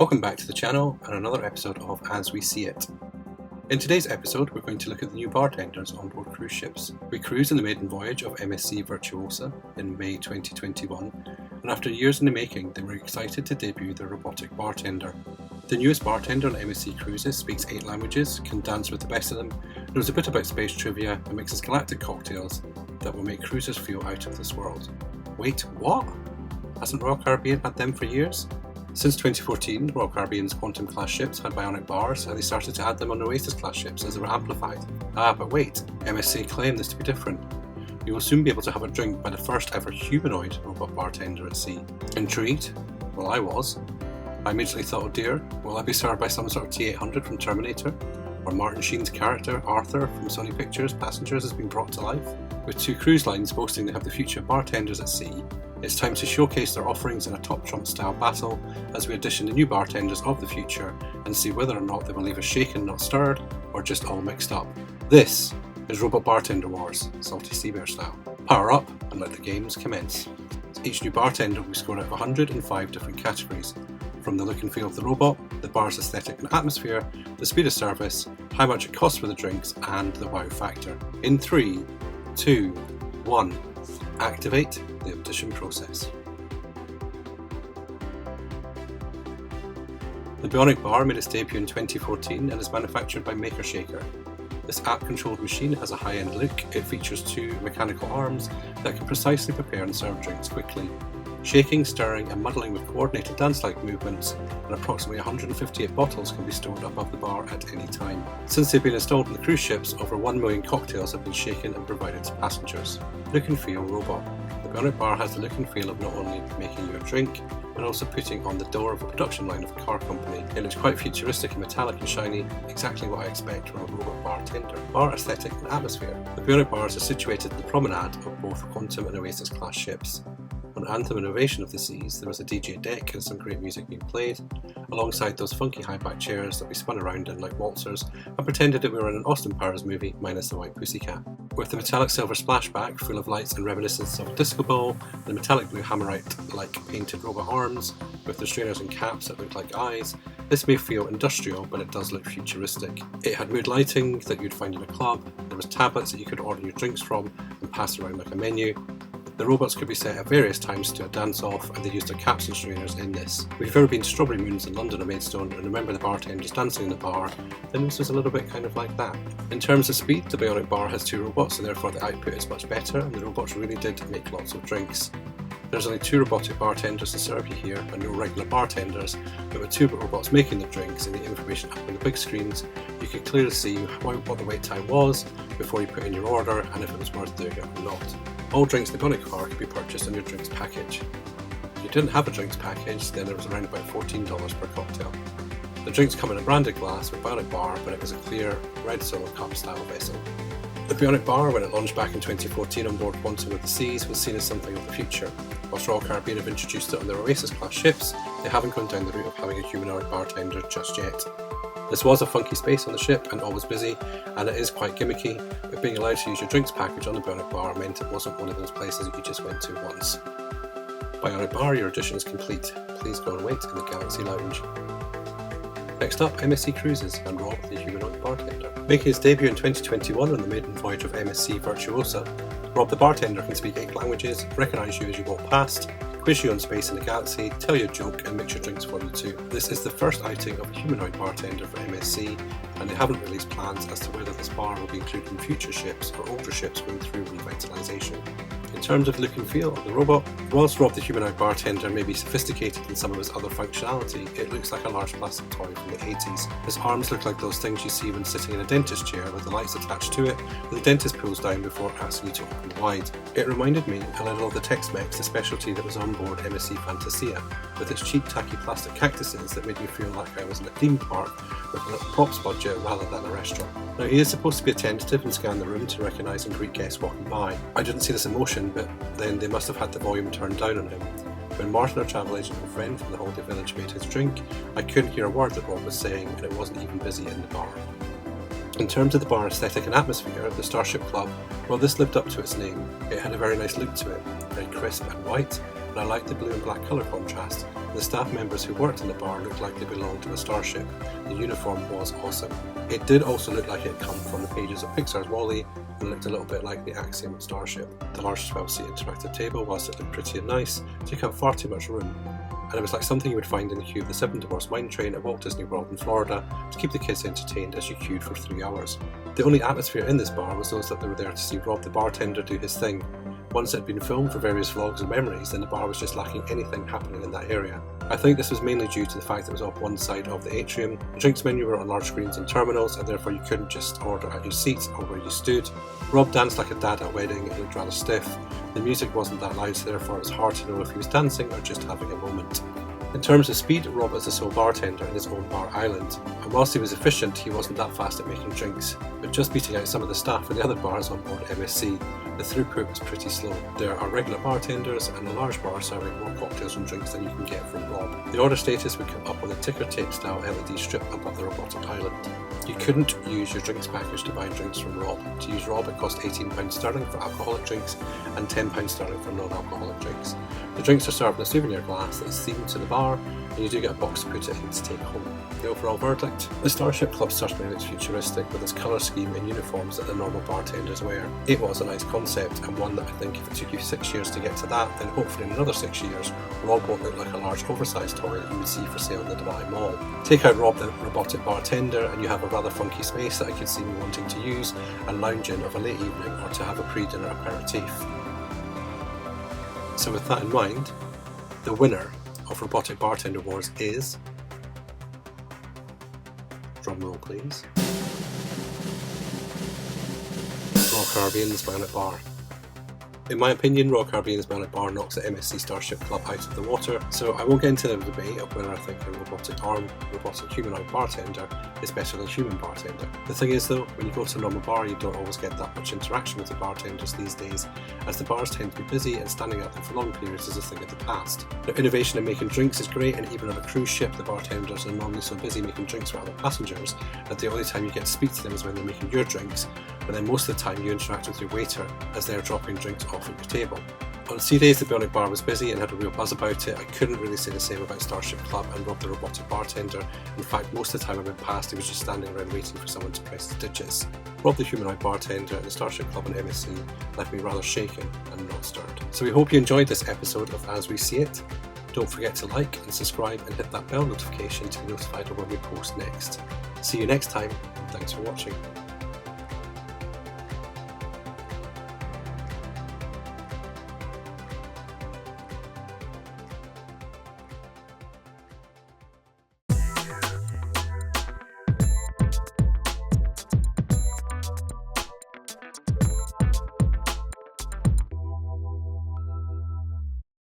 Welcome back to the channel and another episode of As We See It. In today's episode we're going to look at the new bartenders on board cruise ships. We cruised in the maiden voyage of MSC Virtuosa in May 2021, and after years in the making they were excited to debut the Robotic Bartender. The newest bartender on MSC cruises speaks 8 languages, can dance with the best of them, knows a bit about space trivia and mixes galactic cocktails that will make cruisers feel out of this world. Wait, what? Hasn't Royal Caribbean had them for years? Since 2014, Royal Caribbean's Quantum class ships had Bionic Bars, and they started to add them on Oasis class ships as they were amplified. But wait, MSC claim this to be different. You will soon be able to have a drink by the first ever humanoid robot bartender at sea. Intrigued? Well, I was. I immediately thought, oh dear, will I be served by some sort of T-800 from Terminator? Or Martin Sheen's character, Arthur, from Sony Pictures Passengers has been brought to life? With 2 cruise lines boasting they have the future bartenders at sea, it's time to showcase their offerings in a top trump style battle as we audition the new bartenders of the future and see whether or not they will leave us shaken not stirred or just all mixed up. This is Robot Bartender Wars, Salty Sea Bear style. Power up and let the games commence. Each new bartender will be scored out of 105 different categories, from the look and feel of the robot, the bar's aesthetic and atmosphere, the speed of service, how much it costs for the drinks and the wow factor. In 3, 2, 1, activate the audition process. The Bionic Bar made its debut in 2014 and is manufactured by Maker Shaker. This app-controlled machine has a high-end look. It features 2 mechanical arms that can precisely prepare and serve drinks quickly. Shaking, stirring and muddling with coordinated dance-like movements, and approximately 158 bottles can be stored above the bar at any time. Since they've been installed on the cruise ships, over 1 million cocktails have been shaken and provided to passengers. Look and feel robot. The Bionic Bar has the look and feel of not only making you a drink, but also putting on the door of a production line of a car company. It looks quite futuristic and metallic and shiny, exactly what I expect from a robot bartender. Bar aesthetic and atmosphere. The Bionic Bars are situated in the promenade of both Quantum and Oasis class ships. On Anthem and Ovation of the Seas, there was a DJ deck and some great music being played, alongside those funky high-back chairs that we spun around in like waltzers and pretended that we were in an Austin Powers movie minus the white pussycat. With the metallic silver splashback full of lights and reminiscence of a disco ball, the metallic blue hammerite-like painted robot arms, with the strainers and caps that look like eyes, this may feel industrial, but it does look futuristic. It had mood lighting that you'd find in a club, there was tablets that you could order your drinks from and pass around like a menu. The robots could be set at various times to a dance-off, and they used their caps and strainers in this. If you've ever been to Strawberry Moons in London or Maidstone and remember the bartenders dancing in the bar, then this was a little bit kind of like that. In terms of speed, the Bionic Bar has 2 robots, and therefore the output is much better, and the robots really did make lots of drinks. There's only 2 robotic bartenders to serve you here, and no regular bartenders, but with 2 robots making the drinks and the information up on the big screens, you could clearly see what the wait time was before you put in your order and if it was worth doing it or not. All drinks in the Bionic Bar could be purchased on your drinks package. If you didn't have a drinks package, then it was around about $14 per cocktail. The drinks come in a branded glass with Bionic Bar, but it was a clear red solo cup style vessel. The Bionic Bar, when it launched back in 2014 on board Quantum of the Seas, was seen as something of the future. Whilst Royal Caribbean have introduced it on their Oasis class ships, they haven't gone down the route of having a humanoid bartender just yet. This was a funky space on the ship and always busy, and it is quite gimmicky, but being allowed to use your drinks package on the Bionic Bar meant it wasn't one of those places that you just went to once. Bionic Bar, your audition is complete. Please go and wait in the Galaxy Lounge. Next up, MSC Cruises and Rob, the humanoid bartender. Making his debut in 2021 on the maiden voyage of MSC Virtuosa, Rob the bartender can speak 8 languages, recognise you as you walk past, quiz you on space in the galaxy, tell you a joke and mix your drinks for you too. This is the first outing of a humanoid bartender for MSC, and they haven't released plans as to whether this bar will be included in future ships or older ships going through revitalisation. In terms of look and feel of the robot, whilst Rob the humanoid bartender may be sophisticated in some of his other functionality, it looks like a large plastic toy from the 80s. His arms look like those things you see when sitting in a dentist chair with the lights attached to it, and the dentist pulls down before asking you to open wide. It reminded me a little of the Tex-Mex, the specialty that was on board MSC Fantasia, with its cheap tacky plastic cactuses that made me feel like I was in a theme park with a little props budget rather than a restaurant. Now he is supposed to be attentive and scan the room to recognise and greet guests walking by. I didn't see this emotion, but then they must have had the volume turned down on him. When Martin, our travel agent and friend from the holiday village, made his drink, I couldn't hear a word that Rob was saying, and it wasn't even busy in the bar. In terms of the bar aesthetic and atmosphere, the Starship Club, well, this lived up to its name. It had a very nice look to it, very crisp and white, and I liked the blue and black colour contrast, The staff members who worked in the bar looked like they belonged to a starship. The uniform was awesome. It did also look like it had come from the pages of Pixar's WALL-E and looked a little bit like the Axiom starship. The large 12-seat interactive table, whilst it looked pretty and nice, took up far too much room. And it was like something you would find in the queue of the Seven Dwarfs Mine Train at Walt Disney World in Florida to keep the kids entertained as you queued for 3 hours. The only atmosphere in this bar was those that were there to see Rob the bartender do his thing. Once it had been filmed for various vlogs and memories, then the bar was just lacking anything happening in that area. I think this was mainly due to the fact that it was off one side of the atrium. The drinks menu were on large screens and terminals, and therefore you couldn't just order at your seat or where you stood. Rob danced like a dad at a wedding and looked rather stiff. The music wasn't that loud, so therefore it was hard to know if he was dancing or just having a moment. In terms of speed, Rob was the sole bartender in his own bar island, and whilst he was efficient, he wasn't that fast at making drinks, but just beating out some of the staff in the other bars on board MSC. The throughput was pretty slow. There are regular bartenders and a large bar serving more cocktails and drinks than you can get from Rob. The order status would come up on a ticker tape style LED strip above the robotic island. You couldn't use your drinks package to buy drinks from Rob. To use Rob, it cost £18 sterling for alcoholic drinks and £10 sterling for non-alcoholic drinks. The drinks are served in a souvenir glass that is themed to the bar, and you do get a box to put it in to take home. The overall verdict? The Starship Club certainly looks futuristic with its colour scheme and uniforms that the normal bartenders wear. It was a nice concept, and one that I think if it took you 6 years to get to that, then hopefully in another 6 years, Rob won't look like a large oversized toy that you would see for sale in the Dubai Mall. Take out Rob the robotic bartender and you have a rather funky space that I could see me wanting to use and lounge in of a late evening or to have a pre-dinner aperitif. So with that in mind, the winner of Robotic Bartender Wars is... drumroll please. Royal Caribbean's Bionic Bar. In my opinion, Royal Caribbean's Bionic Bar knocks the MSC Starship Club out of the water, so I won't get into the debate of whether I think a robotic arm, robotic humanoid bartender is better than human bartender. The thing is though, when you go to a normal bar you don't always get that much interaction with the bartenders these days, as the bars tend to be busy and standing at them for long periods is a thing of the past. Now, innovation in making drinks is great, and even on a cruise ship the bartenders are normally so busy making drinks for other passengers that the only time you get to speak to them is when they're making your drinks, but then most of the time you interact with your waiter as they're dropping drinks off at your table. On sea days the Bionic Bar was busy and had a real buzz about it. I couldn't really say the same about Starship Club and Rob the robotic bartender. In fact, most of the time I went past he was just standing around waiting for someone to press the digits. Rob the humanoid bartender and the Starship Club and MSC left me rather shaken and not stirred. So we hope you enjoyed this episode of As We See It. Don't forget to like and subscribe and hit that bell notification to be notified of when we post next. See you next time, and thanks for watching.